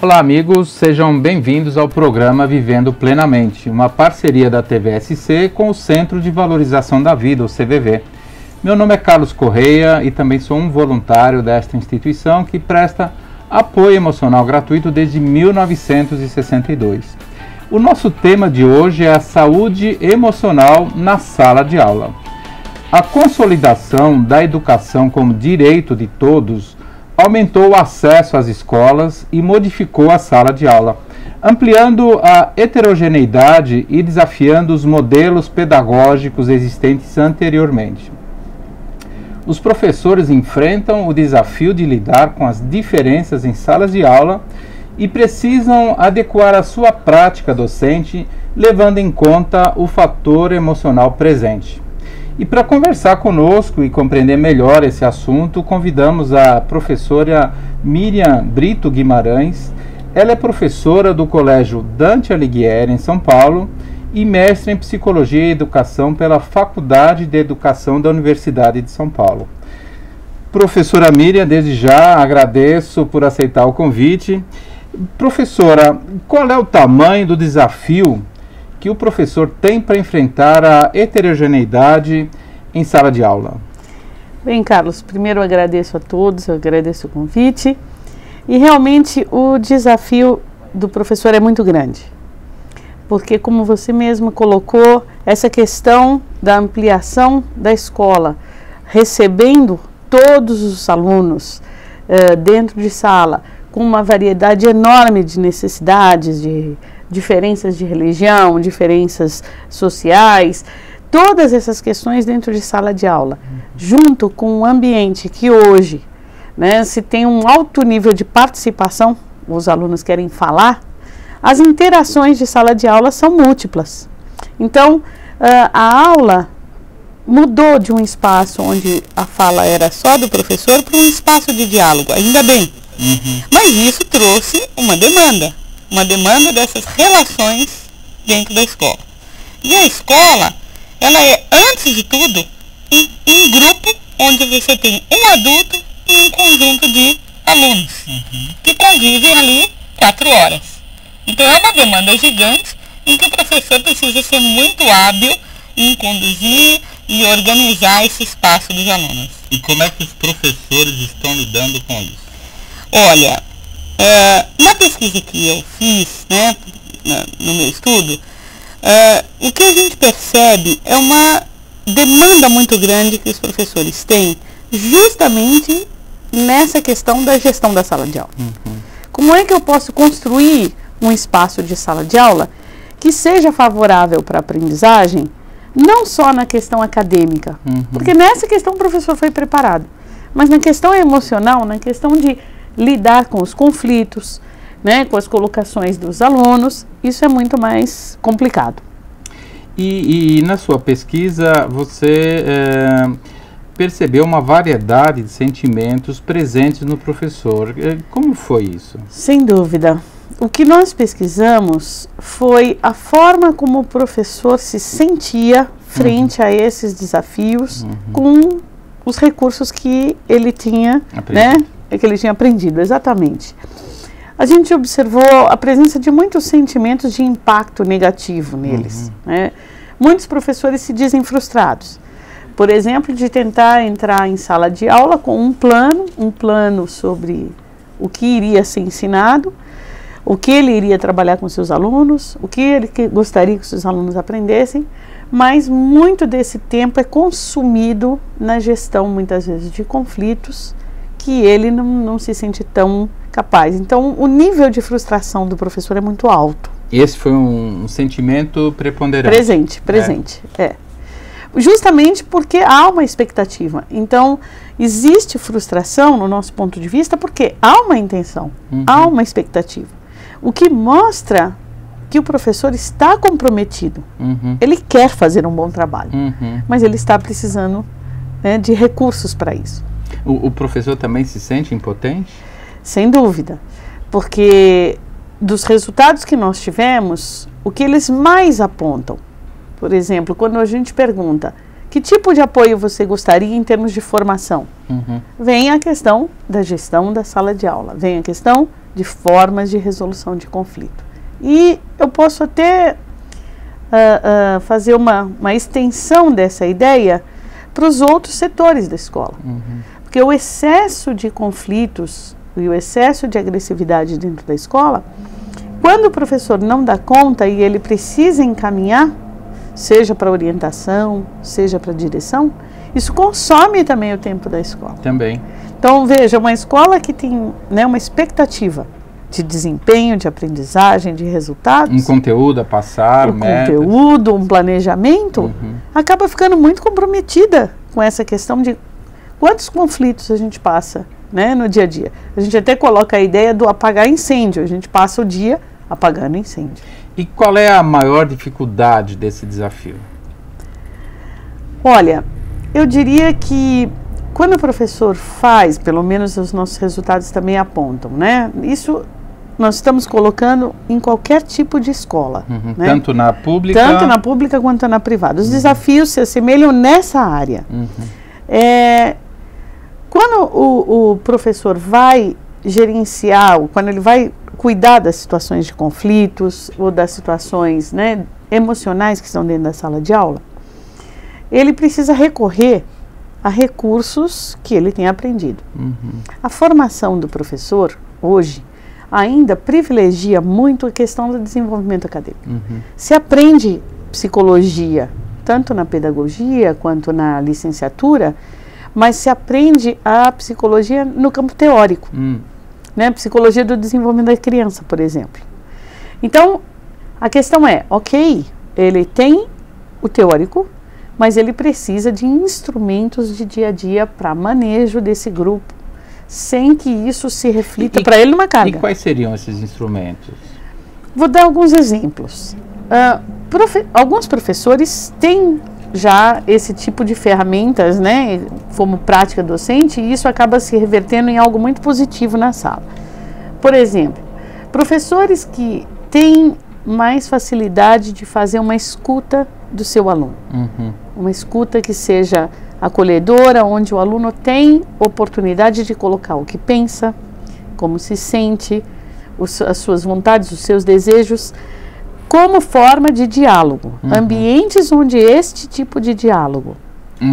Olá amigos, sejam bem-vindos ao programa Vivendo Plenamente, uma parceria da TVSC com o Centro de Valorização da Vida, o CVV. Meu nome é Carlos Correia e também sou um voluntário desta instituição que presta apoio emocional gratuito desde 1962. O nosso tema de hoje é a saúde emocional na sala de aula. A consolidação da educação como direito de todos aumentou o acesso às escolas e modificou a sala de aula, ampliando a heterogeneidade e desafiando os modelos pedagógicos existentes anteriormente. Os professores enfrentam o desafio de lidar com as diferenças em salas de aula e precisam adequar a sua prática docente, levando em conta o fator emocional presente. E para conversar conosco e compreender melhor esse assunto, convidamos a professora Miriam Brito Guimarães. Ela é professora do Colégio Dante Alighieri, em São Paulo, e mestre em Psicologia e Educação pela Faculdade de Educação da Universidade de São Paulo. Professora Miriam, desde já agradeço por aceitar o convite. Professora, qual é o tamanho do desafio que o professor tem para enfrentar a heterogeneidade em sala de aula? Bem, Carlos, primeiro eu agradeço a todos, eu agradeço o convite. E realmente o desafio do professor é muito grande, porque como você mesmo colocou, essa questão da ampliação da escola, recebendo todos os alunos dentro de sala, com uma variedade enorme de necessidades, de diferenças de religião, diferenças sociais, todas essas questões dentro de sala de aula, junto com um ambiente que hoje, né, se tem um alto nível de participação, os alunos querem falar, as interações de sala de aula são múltiplas. Então, a aula mudou de um espaço onde a fala era só do professor para um espaço de diálogo, ainda bem. Mas isso trouxe uma demanda dessas relações dentro da escola. E a escola, ela é, antes de tudo, um grupo onde você tem um adulto e um conjunto de alunos que convivem ali 4 horas. Então é uma demanda gigante em que o professor precisa ser muito hábil em conduzir e organizar esse espaço dos alunos. E como é que os professores estão lidando com isso? Olha, na pesquisa que eu fiz, né, no meu estudo, o que a gente percebe é uma demanda muito grande que os professores têm justamente nessa questão da gestão da sala de aula. Como é que eu posso construir um espaço de sala de aula que seja favorável para a aprendizagem, não só na questão acadêmica, porque nessa questão o professor foi preparado, mas na questão emocional, na questão de lidar com os conflitos, né, com as colocações dos alunos, isso é muito mais complicado. E na sua pesquisa você percebeu uma variedade de sentimentos presentes no professor. Como foi isso? Sem dúvida. O que nós pesquisamos foi a forma como o professor se sentia frente a esses desafios com os recursos que ele tinha, né, que ele tinha aprendido, exatamente. A gente observou a presença de muitos sentimentos de impacto negativo neles, né? Muitos professores se dizem frustrados, por exemplo, de tentar entrar em sala de aula com um plano sobre o que iria ser ensinado, o que ele iria trabalhar com seus alunos, o que ele gostaria que os seus alunos aprendessem, mas muito desse tempo é consumido na gestão, muitas vezes, de conflitos, que ele não se sente tão capaz. Então, o nível de frustração do professor é muito alto. Esse foi um sentimento preponderante. Presente. Justamente porque há uma expectativa. Então, existe frustração no nosso ponto de vista porque há uma intenção, há uma expectativa. O que mostra que o professor está comprometido. Ele quer fazer um bom trabalho, mas ele está precisando, né, de recursos para isso. O professor também se sente impotente? Sem dúvida, porque dos resultados que nós tivemos, o que eles mais apontam, por exemplo, quando a gente pergunta Que tipo de apoio você gostaria em termos de formação? Vem a questão da gestão da sala de aula, vem a questão de formas de resolução de conflito. E eu posso até fazer uma extensão dessa ideia para os outros setores da escola. Porque o excesso de conflitos e o excesso de agressividade dentro da escola, quando o professor não dá conta e ele precisa encaminhar, seja para orientação, seja para direção, isso consome também o tempo da escola. Também. Então, veja, uma escola que tem, né, uma expectativa de desempenho, de aprendizagem, de resultados. Um conteúdo a passar, metas. Conteúdo, um planejamento, acaba ficando muito comprometida com essa questão de quantos conflitos a gente passa, né, no dia a dia. A gente até coloca a ideia do apagar incêndio, a gente passa o dia apagando incêndio. E qual é a maior dificuldade desse desafio? Olha, eu diria que quando o professor faz, pelo menos os nossos resultados também apontam, né? Isso nós estamos colocando em qualquer tipo de escola. Né? Tanto na pública... Tanto na pública quanto na privada. Os desafios se assemelham nessa área. Quando o professor vai gerenciar, quando ele vai cuidar das situações de conflitos ou das situações, né, emocionais que estão dentro da sala de aula, ele precisa recorrer a recursos que ele tem aprendido. A formação do professor, hoje, ainda privilegia muito a questão do desenvolvimento acadêmico. Se aprende psicologia, tanto na pedagogia quanto na licenciatura, mas se aprende a psicologia no campo teórico. Né? Psicologia do desenvolvimento da criança, por exemplo. Então, a questão é, ok, ele tem o teórico, mas ele precisa de instrumentos de dia a dia para manejo desse grupo, sem que isso se reflita para ele numa carga. E quais seriam esses instrumentos? Vou dar alguns exemplos. Alguns professores têm já esse tipo de ferramentas, né, como prática docente, e isso acaba se revertendo em algo muito positivo na sala. Por exemplo, professores que têm mais facilidade de fazer uma escuta do seu aluno. Uma escuta que seja acolhedora, onde o aluno tem oportunidade de colocar o que pensa, como se sente, as suas vontades, os seus desejos, como forma de diálogo. Ambientes onde este tipo de diálogo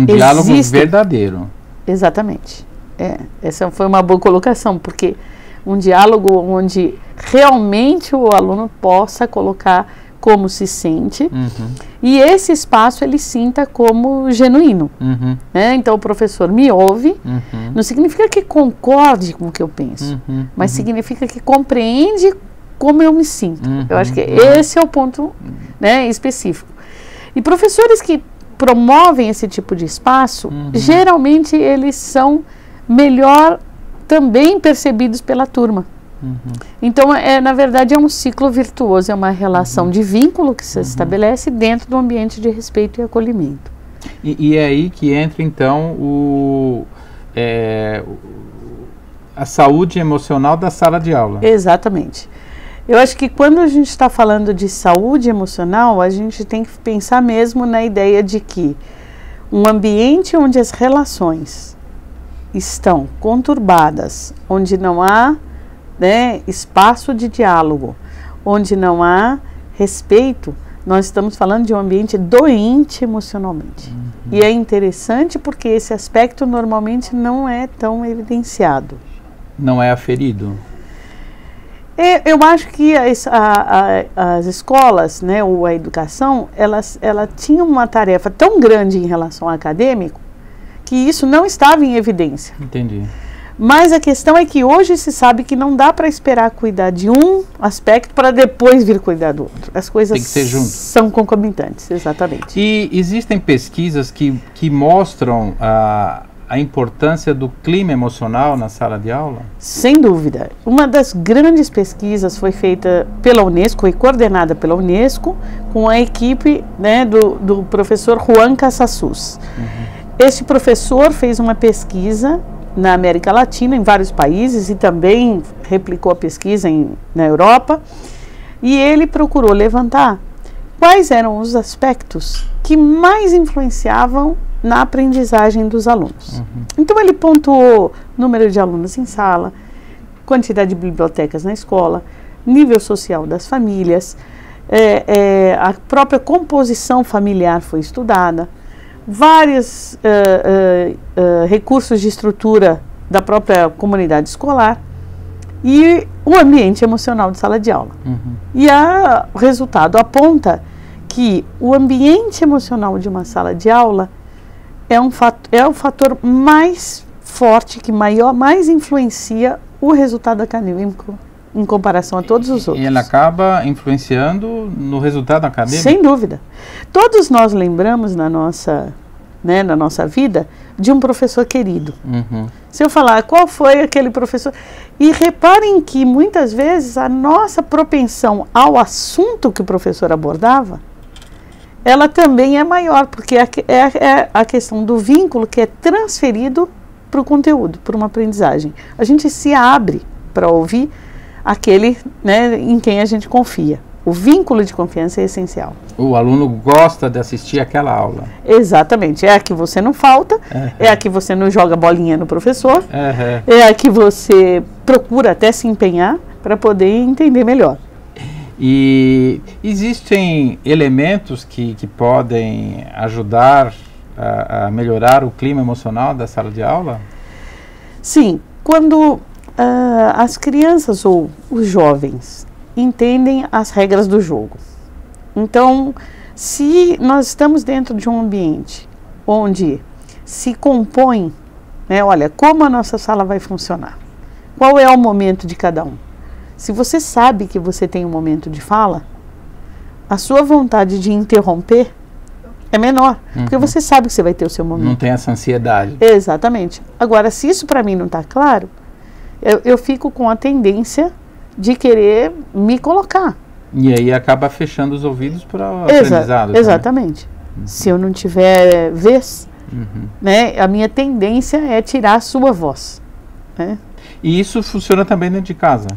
diálogo verdadeiro. Exatamente. Essa foi uma boa colocação, porque um diálogo onde realmente o aluno possa colocar como se sente e esse espaço ele sinta como genuíno. Né? Então o professor me ouve, não significa que concorde com o que eu penso, mas significa que compreende como eu me sinto. Eu acho que esse é o ponto, né, específico. E professores que promovem esse tipo de espaço, geralmente eles são melhor também percebidos pela turma. Então, na verdade, é um ciclo virtuoso, é uma relação de vínculo que se estabelece dentro do ambiente de respeito e acolhimento. E é aí que entra, então, a saúde emocional da sala de aula. Exatamente. Eu acho que quando a gente está falando de saúde emocional, a gente tem que pensar mesmo na ideia de que um ambiente onde as relações estão conturbadas, onde não há, né, espaço de diálogo, onde não há respeito, nós estamos falando de um ambiente doente emocionalmente. E é interessante porque esse aspecto normalmente não é tão evidenciado. Não é aferido? Eu acho que as escolas, né, ou a educação, ela tinha uma tarefa tão grande em relação ao acadêmico que isso não estava em evidência. Entendi. Mas a questão é que hoje se sabe que não dá para esperar cuidar de um aspecto para depois vir cuidar do outro. As coisas tem que ser junto. São concomitantes, exatamente. E existem pesquisas que mostram a importância do clima emocional na sala de aula? Sem dúvida. Uma das grandes pesquisas foi feita pela Unesco e coordenada pela Unesco com a equipe, né, do professor Juan Casasus. Este professor fez uma pesquisa na América Latina, em vários países, e também replicou a pesquisa na Europa, e ele procurou levantar quais eram os aspectos que mais influenciavam na aprendizagem dos alunos. Então ele pontuou número de alunos em sala, quantidade de bibliotecas na escola, nível social das famílias, a própria composição familiar foi estudada, vários recursos de estrutura da própria comunidade escolar e o ambiente emocional de sala de aula. E o resultado aponta que o ambiente emocional de uma sala de aula é o fator mais forte, que mais influencia o resultado acadêmico em comparação a todos os outros. E ele acaba influenciando no resultado acadêmico? Sem dúvida. Todos nós lembramos na nossa vida de um professor querido. Se eu falar qual foi aquele professor... E reparem que muitas vezes a nossa propensão ao assunto que o professor abordava, ela também é maior, porque é a questão do vínculo que é transferido para o conteúdo, para uma aprendizagem. A gente se abre para ouvir aquele, né, em quem a gente confia. O vínculo de confiança é essencial. O aluno gosta de assistir aquela aula. Exatamente. É a que você não falta, é a que você não joga bolinha no professor, é a que você procura até se empenhar para poder entender melhor. E existem elementos que podem ajudar a melhorar o clima emocional da sala de aula? Sim. Quando as crianças ou os jovens entendem as regras do jogo. Então, se nós estamos dentro de um ambiente onde se compõe, né, olha, como a nossa sala vai funcionar, qual é o momento de cada um. Se você sabe que você tem um momento de fala, a sua vontade de interromper é menor, porque você sabe que você vai ter o seu momento. Não tem essa ansiedade. Exatamente. Agora, se isso para mim não está claro, eu fico com a tendência de querer me colocar. E aí acaba fechando os ouvidos para o aprendizado. Exatamente. Se eu não tiver vez, né, a minha tendência é tirar a sua voz. Né? E isso funciona também dentro de casa?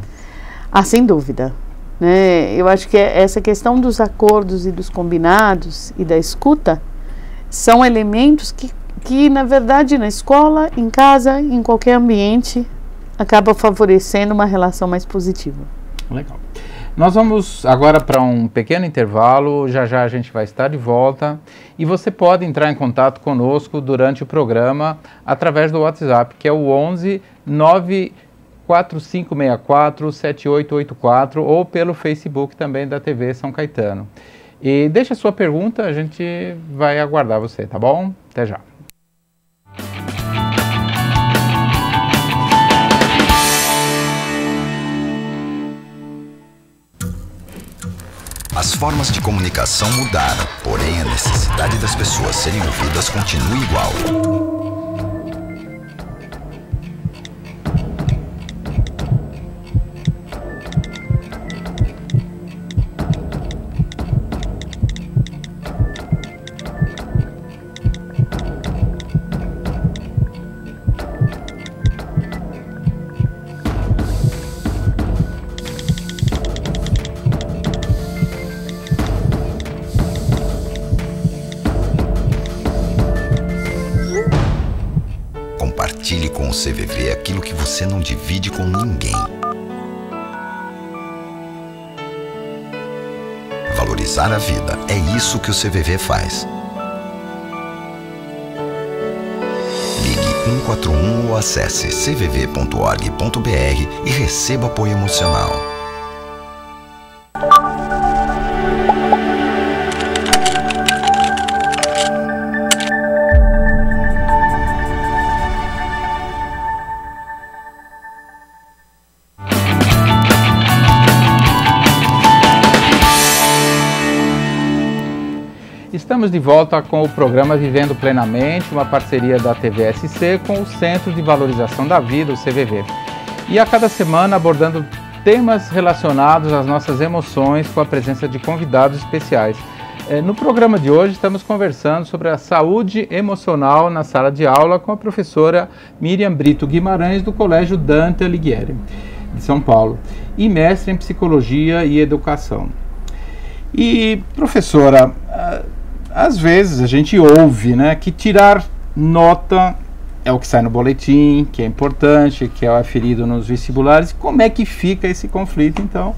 Ah, sem dúvida. Né? Eu acho que essa questão dos acordos e dos combinados e da escuta são elementos que na verdade, na escola, em casa, em qualquer ambiente, acaba favorecendo uma relação mais positiva. Legal. Nós vamos agora para um pequeno intervalo, já já a gente vai estar de volta e você pode entrar em contato conosco durante o programa através do WhatsApp, que é o 11 94564 7884 ou pelo Facebook também da TV São Caetano. E deixa a sua pergunta, a gente vai aguardar você, tá bom? Até já. As formas de comunicação mudaram, porém a necessidade das pessoas serem ouvidas continua igual. Compartilhe com o CVV aquilo que você não divide com ninguém. Valorizar a vida, é isso que o CVV faz. Ligue 141 ou acesse cvv.org.br e receba apoio emocional. Estamos de volta com o programa Vivendo Plenamente, uma parceria da TVSC com o Centro de Valorização da Vida, o CVV. E a cada semana abordando temas relacionados às nossas emoções com a presença de convidados especiais. No programa de hoje estamos conversando sobre a saúde emocional na sala de aula com a professora Miriam Brito Guimarães do Colégio Dante Alighieri, de São Paulo, e mestre em Psicologia e Educação. E, professora, às vezes a gente ouve, né, que tirar nota é o que sai no boletim, que é importante, que é aferido nos vestibulares. Como é que fica esse conflito, então?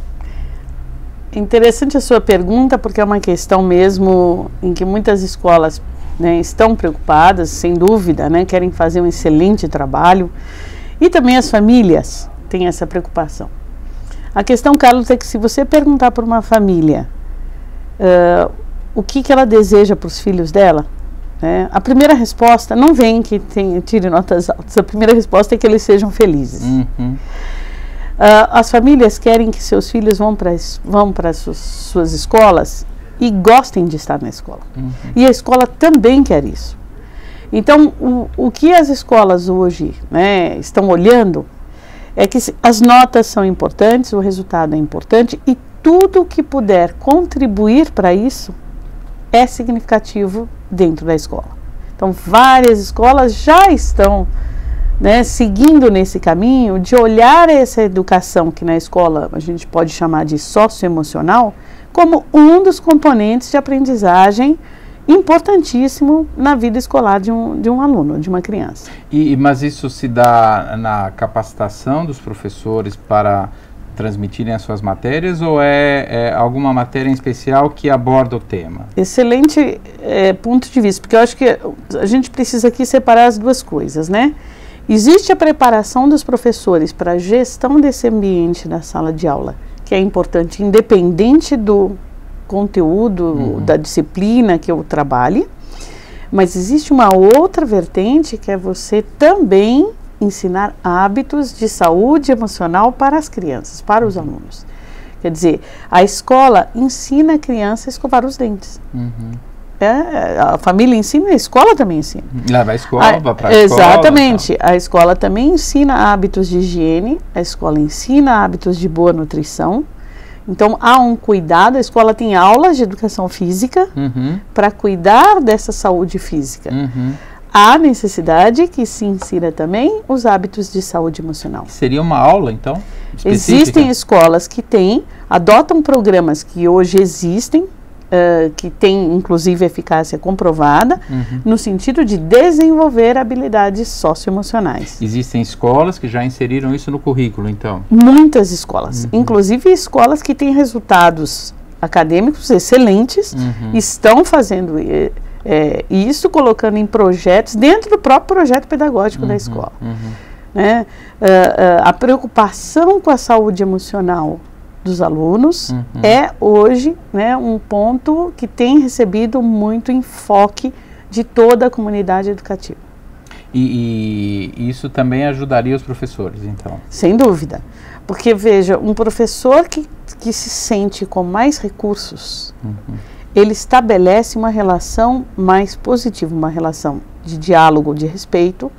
Interessante a sua pergunta, porque é uma questão mesmo em que muitas escolas, né, estão preocupadas, sem dúvida, né, querem fazer um excelente trabalho, e também as famílias têm essa preocupação. A questão, Carlos, é que se você perguntar para uma família o que ela deseja para os filhos dela, né, a primeira resposta não vem que tire notas altas, a primeira resposta é que eles sejam felizes. As famílias querem que seus filhos vão para suas escolas e gostem de estar na escola. E a escola também quer isso. Então, o que as escolas hoje, né, estão olhando é que as notas são importantes, o resultado é importante e tudo que puder contribuir para isso é significativo dentro da escola. Então, várias escolas já estão, né, seguindo nesse caminho de olhar essa educação que na escola a gente pode chamar de socioemocional como um dos componentes de aprendizagem importantíssimo na vida escolar de um aluno, de uma criança. Mas isso se dá na capacitação dos professores para transmitirem as suas matérias, ou é alguma matéria em especial que aborda o tema? Excelente ponto de vista, porque eu acho que a gente precisa aqui separar as duas coisas, né? Existe a preparação dos professores para a gestão desse ambiente da sala de aula, que é importante, independente do conteúdo, da disciplina que eu trabalhe, mas existe uma outra vertente que é você também ensinar hábitos de saúde emocional para as crianças, para os alunos. Quer dizer, a escola ensina a criança a escovar os dentes. A família ensina, a escola também ensina. Leva a escola para a escola. Exatamente. A escola também ensina hábitos de higiene, a escola ensina hábitos de boa nutrição. Então, há um cuidado, a escola tem aulas de educação física para cuidar dessa saúde física. Há necessidade que se ensina também os hábitos de saúde emocional. Seria uma aula, então, específica? Existem escolas que adotam programas que hoje existem, que têm, inclusive, eficácia comprovada, no sentido de desenvolver habilidades socioemocionais. Existem escolas que já inseriram isso no currículo, então? Muitas escolas, inclusive escolas que têm resultados acadêmicos excelentes, estão fazendo isso, colocando em projetos, dentro do próprio projeto pedagógico da escola. Né? A preocupação com a saúde emocional dos alunos é hoje, né, um ponto que tem recebido muito enfoque de toda a comunidade educativa. E isso também ajudaria os professores, então? Sem dúvida, porque veja, um professor que se sente com mais recursos, ele estabelece uma relação mais positiva, uma relação de diálogo, de respeito,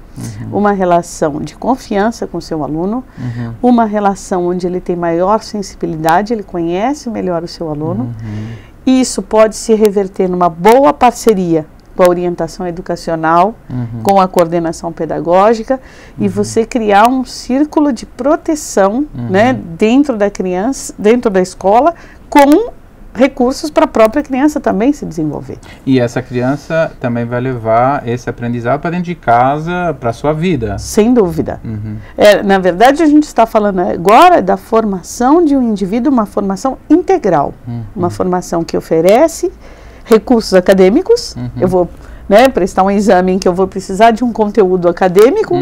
uma relação de confiança com o seu aluno, uma relação onde ele tem maior sensibilidade, ele conhece melhor o seu aluno, e isso pode se reverter numa boa parceria com a orientação educacional, com a coordenação pedagógica, e você criar um círculo de proteção, né, dentro da criança, dentro da escola, com recursos para a própria criança também se desenvolver. E essa criança também vai levar esse aprendizado para dentro de casa, para a sua vida. Sem dúvida. Na verdade, a gente está falando agora da formação de um indivíduo, uma formação integral. Uma formação que oferece recursos acadêmicos. Eu vou, né, prestar um exame em que eu vou precisar de um conteúdo acadêmico,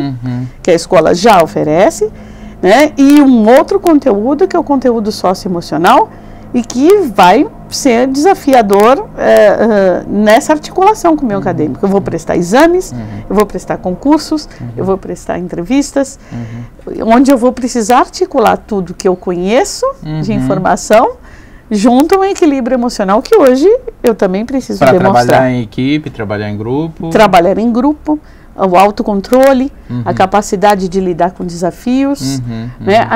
que a escola já oferece, né, e um outro conteúdo, que é o conteúdo socioemocional, e que vai ser desafiador nessa articulação com o meu acadêmico. Eu vou prestar exames, eu vou prestar concursos, eu vou prestar entrevistas, onde eu vou precisar articular tudo que eu conheço de informação, junto a um equilíbrio emocional que hoje eu também preciso demonstrar. Para trabalhar em equipe, trabalhar em grupo. Trabalhar em grupo, o autocontrole, a capacidade de lidar com desafios, né,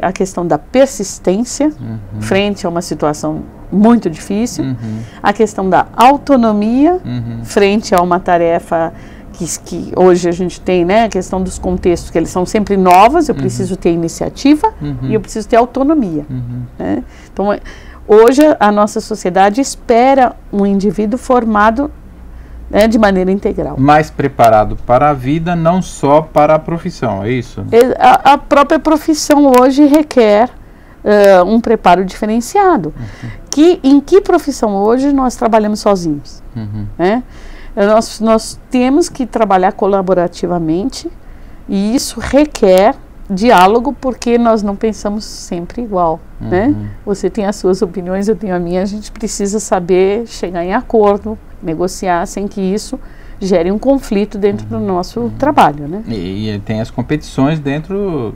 a questão da persistência frente a uma situação muito difícil, a questão da autonomia frente a uma tarefa que hoje a gente tem, né, a questão dos contextos, que eles são sempre novos, eu preciso ter iniciativa e eu preciso ter autonomia. Né? Então, Hoje a nossa sociedade espera um indivíduo formado, né, de maneira integral. Mais preparado para a vida, não só para a profissão, é isso? A própria profissão hoje requer um preparo diferenciado. Em que profissão hoje nós trabalhamos sozinhos? Né? Nós temos que trabalhar colaborativamente, e isso requer diálogo, porque nós não pensamos sempre igual, né? Você tem as suas opiniões, eu tenho a minha, a gente precisa saber chegar em acordo, negociar, sem que isso gere um conflito dentro do nosso trabalho, né? E tem as competições dentro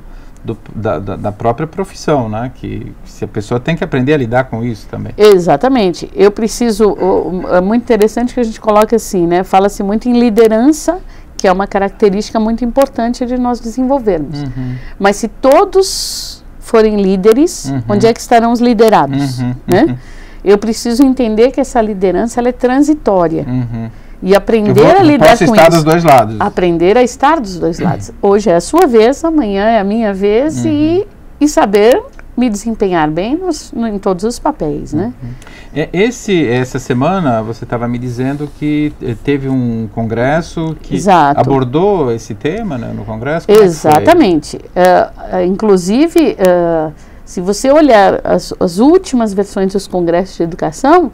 da própria profissão, né? Que se a pessoa tem que aprender a lidar com isso também. Exatamente. Eu preciso, é muito interessante que a gente coloque assim, né? Fala-se muito em liderança, que é uma característica muito importante de nós desenvolvermos. Mas se todos forem líderes, onde é que estarão os liderados? Né? Eu preciso entender que essa liderança ela é transitória. E aprender a lidar com isso. Posso estar dos dois lados. Aprender a estar dos dois lados. Hoje é a sua vez, amanhã é a minha vez, e saber me desempenhar bem em todos os papéis, né? Essa semana você estava me dizendo que teve um congresso que abordou esse tema, né, no congresso? Exatamente. Inclusive, se você olhar as últimas versões dos congressos de educação,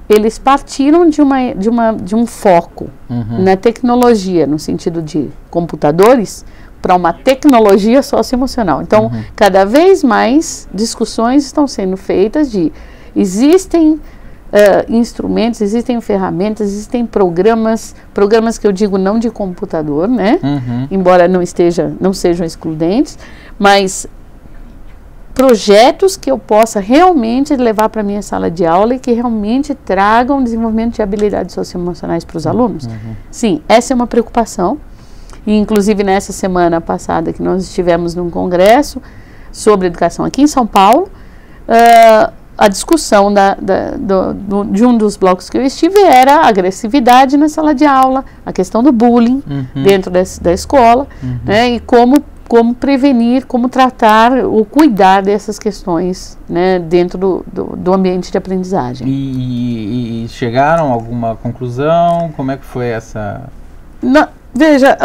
eles partiram de um foco na tecnologia, no sentido de computadores, para uma tecnologia socioemocional. Então, cada vez mais discussões estão sendo feitas existem instrumentos, existem ferramentas, existem programas que eu digo não de computador, né? Embora não sejam excludentes, mas projetos que eu possa realmente levar para a minha sala de aula e que realmente tragam desenvolvimento de habilidades socioemocionais para os alunos. Sim, essa é uma preocupação. E, inclusive, nessa semana passada que nós estivemos num congresso sobre educação aqui em São Paulo, a discussão de um dos blocos que eu estive era a agressividade na sala de aula, a questão do bullying dentro da escola, né, e como prevenir, como tratar ou cuidar dessas questões, né, dentro do ambiente de aprendizagem. E chegaram a alguma conclusão? Como é que foi essa... Veja,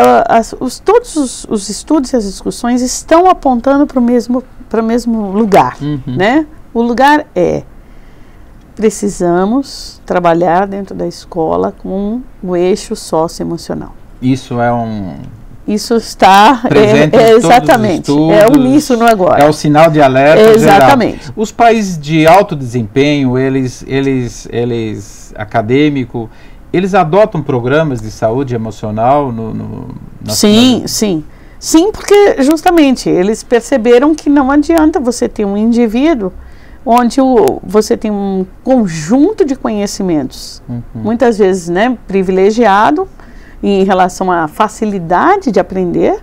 todos os estudos e as discussões estão apontando para o mesmo lugar, né? O lugar precisamos trabalhar dentro da escola com o eixo socioemocional. Isso é um... Isso está presente exatamente, é um uníssono agora. É o sinal de alerta exatamente. Geral. Os países de alto desempenho, eles acadêmico, eles adotam programas de saúde emocional Sim, porque justamente eles perceberam que não adianta você ter um indivíduo onde você tem um conjunto de conhecimentos, muitas vezes, né, privilegiado em relação à facilidade de aprender,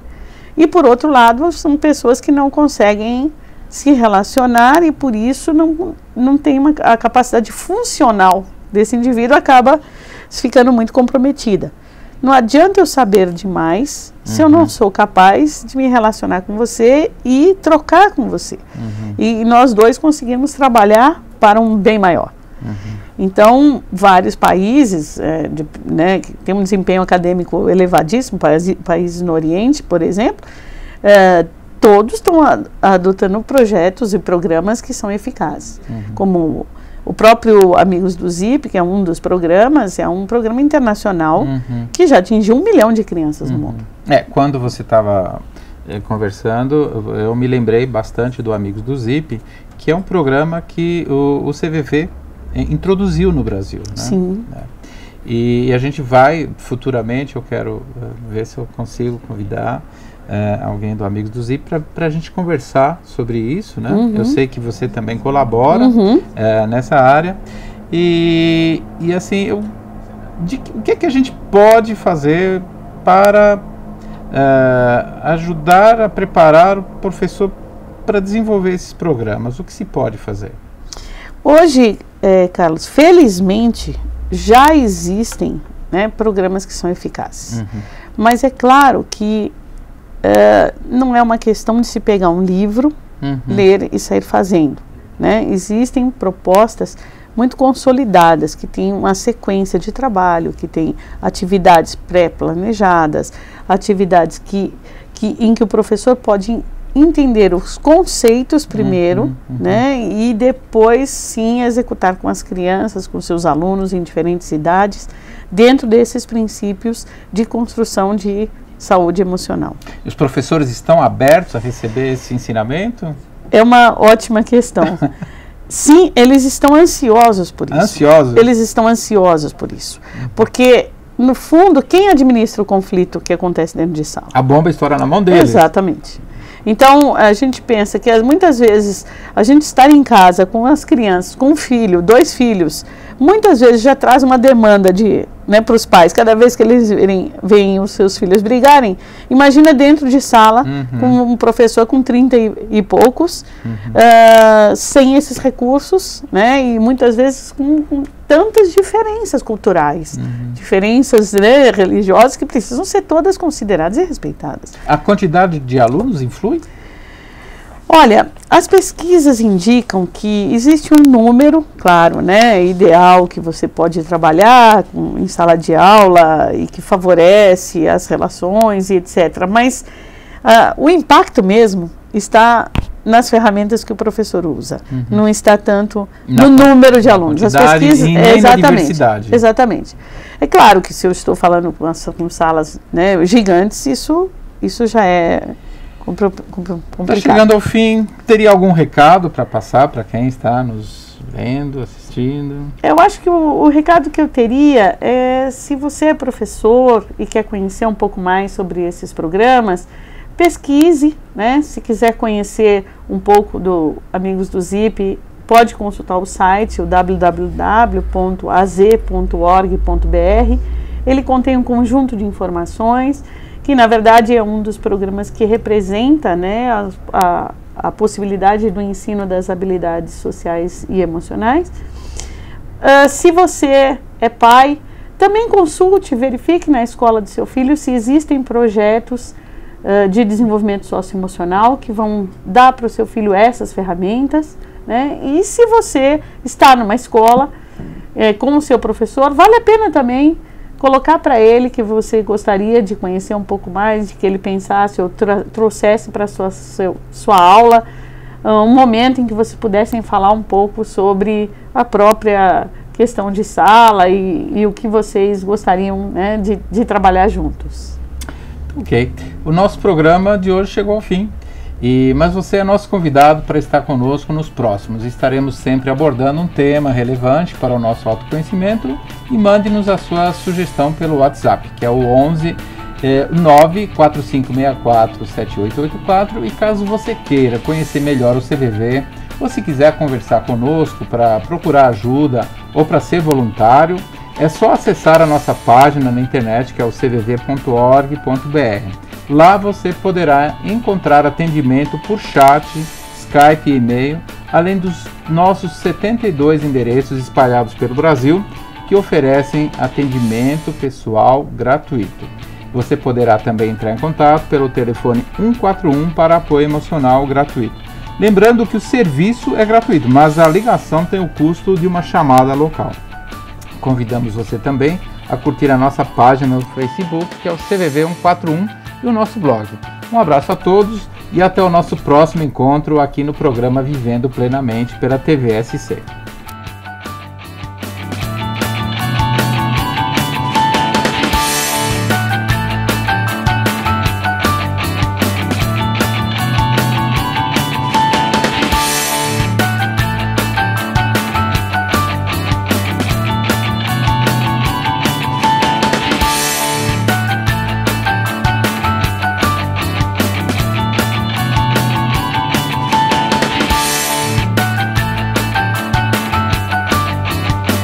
e por outro lado são pessoas que não conseguem se relacionar e por isso não tem a capacidade funcional desse indivíduo, acaba ficando muito comprometida. Não adianta eu saber demais se eu não sou capaz de me relacionar com você e trocar com você. E nós dois conseguimos trabalhar para um bem maior. Então, vários países né, que têm um desempenho acadêmico elevadíssimo, países no Oriente, por exemplo, todos estão adotando projetos e programas que são eficazes, como o próprio Amigos do Zip, que é um dos programas, é um programa internacional que já atingiu 1 milhão de crianças no mundo. Quando você estava conversando, eu me lembrei bastante do Amigos do Zip, que é um programa que o CVV introduziu no Brasil. Né? Sim. E a gente vai, futuramente, eu quero ver se eu consigo convidar alguém do Amigos do Zip para a gente conversar sobre isso, né? Eu sei que você também colabora nessa área e assim, o que é que a gente pode fazer para ajudar a preparar o professor para desenvolver esses programas? O que se pode fazer? Hoje, Carlos, felizmente já existem, né, programas que são eficazes, mas é claro que não é uma questão de se pegar um livro, ler e sair fazendo. né? Existem propostas muito consolidadas, que tem uma sequência de trabalho, que tem atividades pré-planejadas, atividades em que o professor pode entender os conceitos primeiro, né, e depois sim executar com as crianças, com seus alunos em diferentes idades, dentro desses princípios de construção de saúde emocional. E os professores estão abertos a receber esse ensinamento? É uma ótima questão. Sim, eles estão ansiosos por isso. Ansiosos? Eles estão ansiosos por isso. Porque, no fundo, quem administra o conflito que acontece dentro de sala? A bomba estoura na mão deles. Exatamente. Então, a gente pensa que muitas vezes a gente estar em casa com as crianças, com um filho, 2 filhos, muitas vezes já traz uma demanda para os pais. Cada vez que eles veem os seus filhos brigarem, imagina dentro de sala com um professor com 30 e poucos, sem esses recursos, né, e muitas vezes com tantas diferenças culturais, diferenças, né, religiosas, que precisam ser todas consideradas e respeitadas. A quantidade de alunos influi? Olha, as pesquisas indicam que existe um número, claro, né, ideal que você pode trabalhar em sala de aula e que favorece as relações e etc. Mas o impacto mesmo está nas ferramentas que o professor usa, não está tanto no número de alunos. As pesquisas, exatamente. É claro que se eu estou falando com salas, né, gigantes, isso já é complicado. Tá chegando ao fim, teria algum recado para passar para quem está nos vendo, assistindo? Eu acho que o recado que eu teria é, se você é professor e quer conhecer um pouco mais sobre esses programas, pesquise, né? Se quiser conhecer um pouco do Amigos do Zip, pode consultar o site, o www.az.org.br. Ele contém um conjunto de informações que, na verdade, é um dos programas que representa, né, a possibilidade do ensino das habilidades sociais e emocionais. Se você é pai, também consulte, verifique na escola do seu filho se existem projetos de desenvolvimento socioemocional que vão dar para o seu filho essas ferramentas, né? E se você está numa escola com o seu professor, vale a pena também colocar para ele que você gostaria de conhecer um pouco mais, de que ele pensasse ou trouxesse para sua aula um momento em que vocês pudessem falar um pouco sobre a própria questão de sala e o que vocês gostariam, né, de trabalhar juntos. Ok. O nosso programa de hoje chegou ao fim, mas você é nosso convidado para estar conosco nos próximos. Estaremos sempre abordando um tema relevante para o nosso autoconhecimento e mande-nos a sua sugestão pelo WhatsApp, que é o 11 945647884, e caso você queira conhecer melhor o CVV, ou se quiser conversar conosco para procurar ajuda ou para ser voluntário, é só acessar a nossa página na internet, que é o cvv.org.br. Lá você poderá encontrar atendimento por chat, Skype e e-mail, além dos nossos 72 endereços espalhados pelo Brasil, que oferecem atendimento pessoal gratuito. Você poderá também entrar em contato pelo telefone 141 para apoio emocional gratuito. Lembrando que o serviço é gratuito, mas a ligação tem o custo de uma chamada local. Convidamos você também a curtir a nossa página no Facebook, que é o CVV 141, e o nosso blog. Um abraço a todos e até o nosso próximo encontro aqui no programa Vivendo Plenamente pela TVSC.